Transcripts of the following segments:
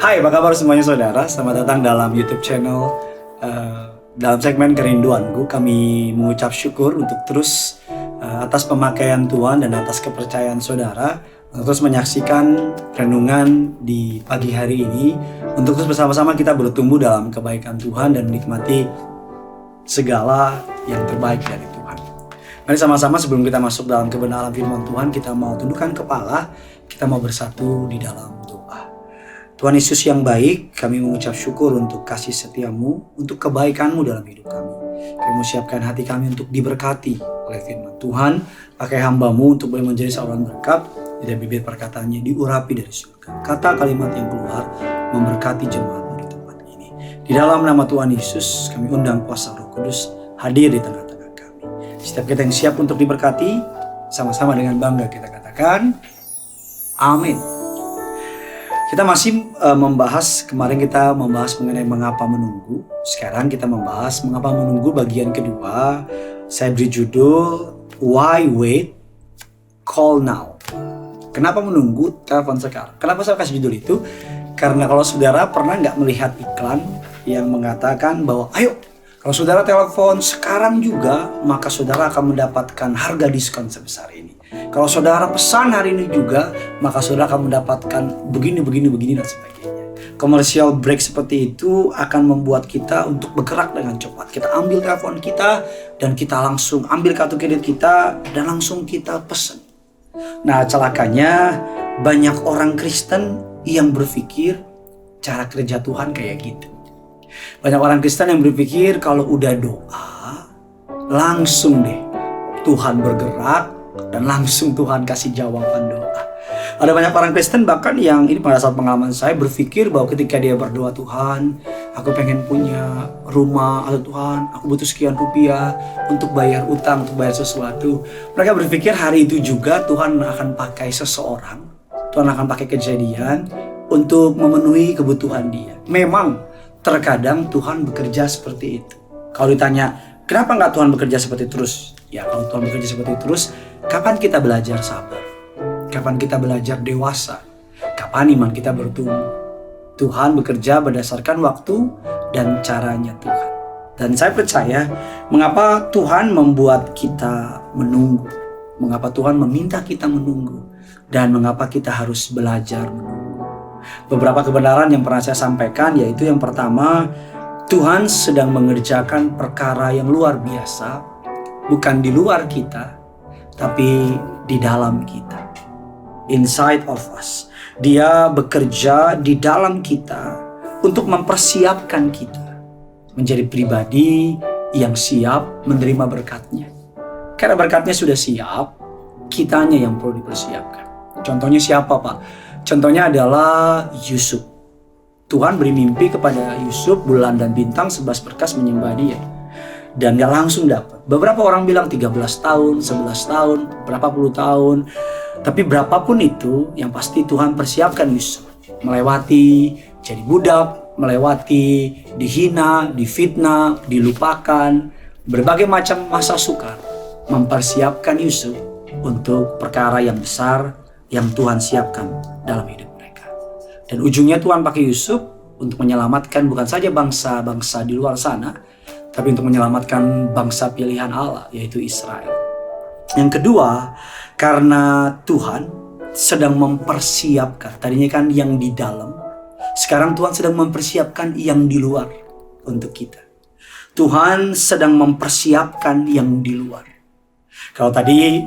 Hai, apa kabar semuanya saudara? Selamat datang dalam YouTube channel dalam segmen Kerinduanku. Kami mengucap syukur untuk terus atas pemakaian Tuhan dan atas kepercayaan saudara untuk terus menyaksikan renungan di pagi hari ini, untuk terus bersama-sama kita bertumbuh dalam kebaikan Tuhan dan menikmati segala yang terbaik dari Tuhan. Mari sama-sama sebelum kita masuk dalam kebenaran firman Tuhan, kita mau tundukkan kepala, kita mau bersatu di dalam doa. Tuhan Yesus yang baik, kami mengucap syukur untuk kasih setiamu, untuk kebaikanmu dalam hidup kami. Kami mau siapkan hati kami untuk diberkati oleh firman Tuhan. Pakai hambamu untuk boleh menjadi seorang berkat, tidak bibir perkataannya diurapi dari surga. Kata kalimat yang keluar memberkati jemaatmu di tempat ini. Di dalam nama Tuhan Yesus, kami undang kuasa Roh Kudus hadir di tengah-tengah kami. Setiap kita yang siap untuk diberkati, sama-sama dengan bangga kita katakan, amin. Kita masih kemarin kita membahas mengenai mengapa menunggu. Sekarang kita membahas mengapa menunggu bagian kedua. Saya beri judul Why Wait, Call Now. Kenapa menunggu, telepon sekarang. Kenapa saya kasih judul itu? Karena kalau saudara pernah nggak melihat iklan yang mengatakan bahwa ayo, kalau saudara telepon sekarang juga, maka saudara akan mendapatkan harga diskon sebesar ini. Kalau saudara pesan hari ini juga, maka saudara akan mendapatkan begini dan sebagainya. Commercial break seperti itu akan membuat kita untuk bergerak dengan cepat. Kita ambil telepon kita dan kita langsung ambil kartu kredit kita dan langsung kita pesan. Nah, celakanya banyak orang Kristen yang berpikir cara kerja Tuhan kayak gitu. Banyak orang Kristen yang berpikir kalau udah doa, langsung deh Tuhan bergerak dan langsung Tuhan kasih jawaban doa. Ada banyak orang Kristen bahkan yang ini pada saat pengalaman saya berpikir bahwa ketika dia berdoa, Tuhan, aku pengen punya rumah, atau Tuhan, aku butuh sekian rupiah untuk bayar utang, untuk bayar sesuatu. Mereka berpikir hari itu juga Tuhan akan pakai seseorang, Tuhan akan pakai kejadian untuk memenuhi kebutuhan dia. Memang terkadang Tuhan bekerja seperti itu. Kalau ditanya, kenapa nggak Tuhan bekerja seperti itu terus? Ya, kalau Tuhan bekerja seperti itu terus, kapan kita belajar sabar? Kapan kita belajar dewasa? Kapan iman kita bertumbuh? Tuhan bekerja berdasarkan waktu dan caranya Tuhan. Dan saya percaya, mengapa Tuhan membuat kita menunggu? Mengapa Tuhan meminta kita menunggu? Dan mengapa kita harus belajar menunggu? Beberapa kebenaran yang pernah saya sampaikan, yaitu yang pertama, Tuhan sedang mengerjakan perkara yang luar biasa, bukan di luar kita, tapi di dalam kita. Inside of us. Dia bekerja di dalam kita untuk mempersiapkan kita menjadi pribadi yang siap menerima berkatnya. Karena berkatnya sudah siap, kitanya yang perlu dipersiapkan. Contohnya siapa, Pak? Contohnya adalah Yusuf. Tuhan beri mimpi kepada Yusuf, bulan dan bintang 11 berkas menyembah dia. Dan gak langsung dapat. Beberapa orang bilang 13 tahun, 11 tahun, berapa puluh tahun. Tapi berapapun itu, yang pasti Tuhan persiapkan Yusuf. Melewati jadi budak, melewati dihina, difitnah, dilupakan. Berbagai macam masa sukar. Mempersiapkan Yusuf untuk perkara yang besar yang Tuhan siapkan dalam hidup mereka. Dan ujungnya Tuhan pakai Yusuf untuk menyelamatkan bukan saja bangsa-bangsa di luar sana, tapi untuk menyelamatkan bangsa pilihan Allah, yaitu Israel. Yang kedua, karena Tuhan sedang mempersiapkan, tadinya kan yang di dalam, sekarang Tuhan sedang mempersiapkan yang di luar untuk kita. Tuhan sedang mempersiapkan yang di luar. Kalau tadi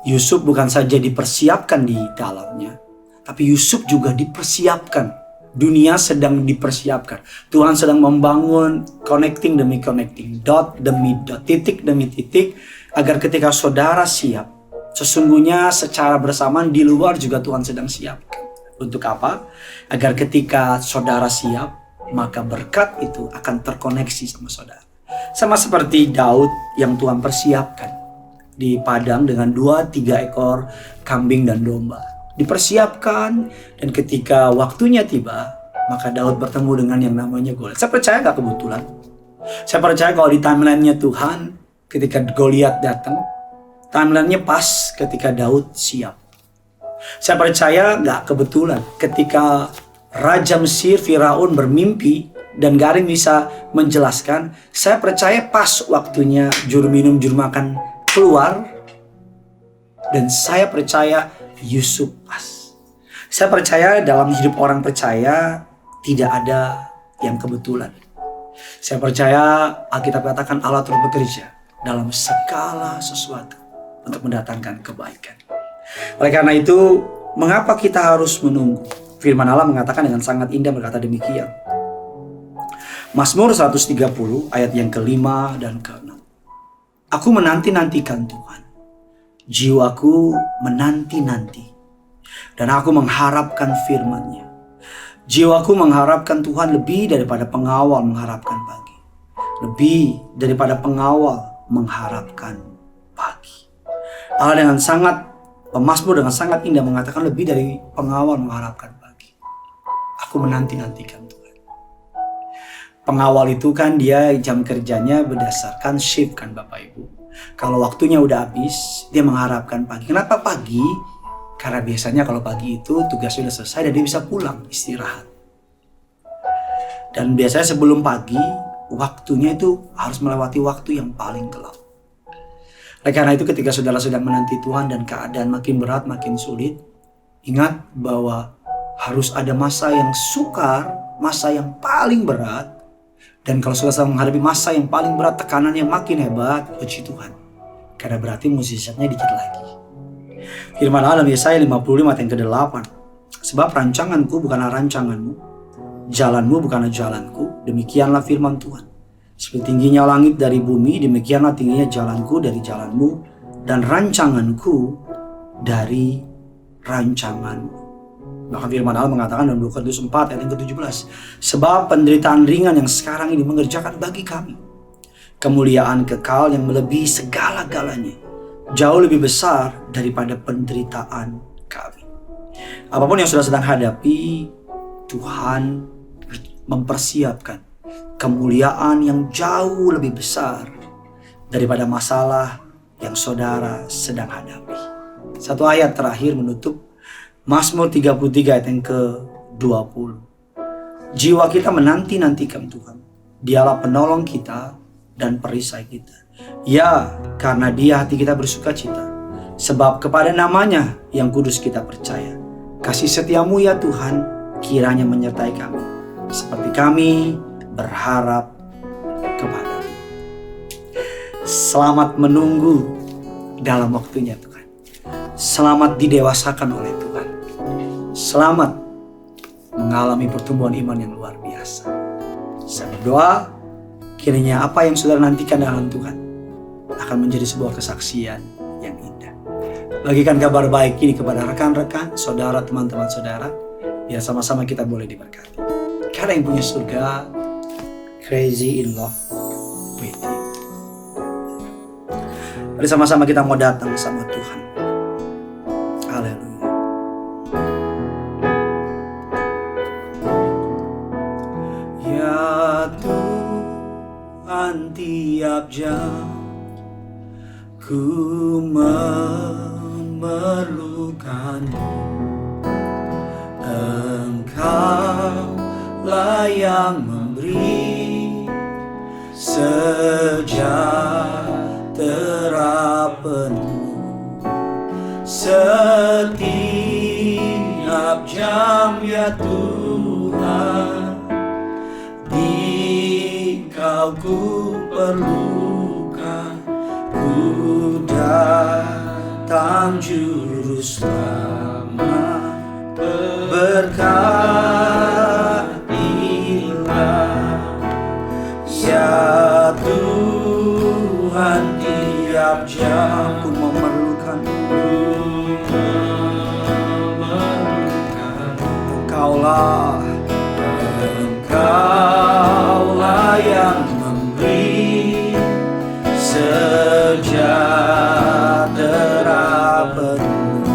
Yusuf bukan saja dipersiapkan di dalamnya, tapi Yusuf juga dipersiapkan. Dunia sedang dipersiapkan. Tuhan sedang membangun connecting demi connecting, dot demi dot, titik demi titik, agar ketika saudara siap, sesungguhnya secara bersamaan di luar juga Tuhan sedang siapkan. Untuk apa? Agar ketika saudara siap, maka berkat itu akan terkoneksi sama saudara. Sama seperti Daud yang Tuhan persiapkan di padang dengan 2-3 ekor kambing dan domba. Dipersiapkan, dan ketika waktunya tiba, maka Daud bertemu dengan yang namanya Goliat. Saya percaya gak kebetulan. Saya percaya kalau di timeline-nya Tuhan, ketika Goliat datang, timeline-nya pas ketika Daud siap. Saya percaya gak kebetulan ketika Raja Mesir Firaun bermimpi dan gak ada yang bisa menjelaskan. Saya percaya pas waktunya juru minum juru makan keluar, dan saya percaya Yusuf pas. Saya percaya dalam hidup orang percaya tidak ada yang kebetulan. Saya percaya Alkitab katakan Allah terus bekerja dalam segala sesuatu untuk mendatangkan kebaikan. Oleh karena itu, mengapa kita harus menunggu? Firman Allah mengatakan dengan sangat indah berkata demikian. Mazmur 130 ayat yang ke-5 dan ke-6. Aku menanti-nantikan Tuhan. Jiwaku menanti-nanti. Dan aku mengharapkan firman-Nya. Jiwaku mengharapkan Tuhan lebih daripada pengawal mengharapkan pagi. Lebih daripada pengawal mengharapkan pagi. Allah dengan sangat, pemazmur dengan sangat indah mengatakan lebih dari pengawal mengharapkan pagi. Aku menanti-nantikan Tuhan. Pengawal itu kan dia jam kerjanya berdasarkan shift kan Bapak Ibu. Kalau waktunya udah habis, dia mengharapkan pagi. Kenapa pagi? Karena biasanya kalau pagi itu tugasnya sudah selesai dan dia bisa pulang istirahat. Dan biasanya sebelum pagi, waktunya itu harus melewati waktu yang paling gelap. Oleh karena itu ketika saudara sedang menanti Tuhan dan keadaan makin berat, makin sulit, ingat bahwa harus ada masa yang sukar, masa yang paling berat. Dan kalau saudara menghadapi masa yang paling berat, tekanannya makin hebat, puji Tuhan. Karena berarti mukjizatnya dikit lagi. Firman Allah Yesaya 55 ayat yang ke-8. Sebab rancanganku bukanlah rancanganmu, jalanmu bukanlah jalanku, demikianlah firman Tuhan. Seperti tingginya langit dari bumi, demikianlah tingginya jalanku dari jalanmu, dan rancanganku dari rancanganmu. Maka firman Allah mengatakan dalam 2 Korintus 4 ayat yang ke-17. Sebab penderitaan ringan yang sekarang ini mengerjakan bagi kami kemuliaan kekal yang melebihi segala-galanya, jauh lebih besar daripada penderitaan kami. Apapun yang sudah sedang hadapi, Tuhan mempersiapkan kemuliaan yang jauh lebih besar daripada masalah yang saudara sedang hadapi. Satu ayat terakhir menutup Mazmur 33 ayat yang ke-20. Jiwa kita menanti-nantikan Tuhan. Dialah penolong kita dan perisai kita. Ya, karena Dia hati kita bersuka cita. Sebab kepada namanya yang kudus kita percaya. Kasih setiamu ya Tuhan kiranya menyertai kami. Seperti kami berharap kepadamu. Selamat menunggu dalam waktunya Tuhan. Selamat didewasakan oleh Tuhan. Selamat mengalami pertumbuhan iman yang luar biasa. Saya berdoa kiranya apa yang saudara nantikan dalam Tuhan akan menjadi sebuah kesaksian yang indah. Bagikan kabar baik ini kepada rekan-rekan, saudara, teman-teman saudara, biar sama-sama kita boleh diberkati. Karena yang punya surga, crazy in love with you. Mari sama-sama kita mau datang sama Tuhan. Haleluya. Ya Tuhan, tiap jam ku memerlukanmu. Engkaulah yang memberi sejahtera penuh setiap jam ya Tuhan. Engkau ku perlukan, ku datang juru selamat, berkatilah ya Tuhan. Tiap jam ku memerlukanmu, Engkaulah yang memberi sejahtera penuh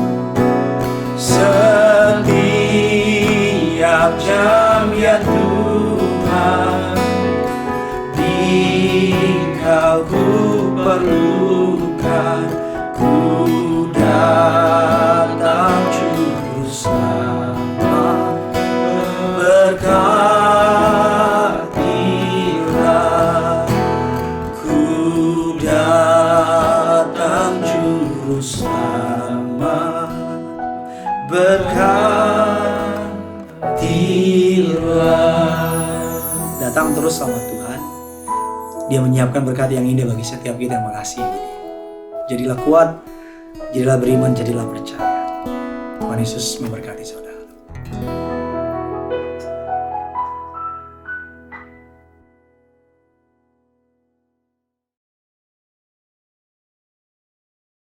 datang terus sama Tuhan. Dia menyiapkan berkat yang indah bagi setiap kita yang mengasihi Dia. Jadilah kuat, jadilah beriman, jadilah percaya. Tuhan Yesus memberkati saudara.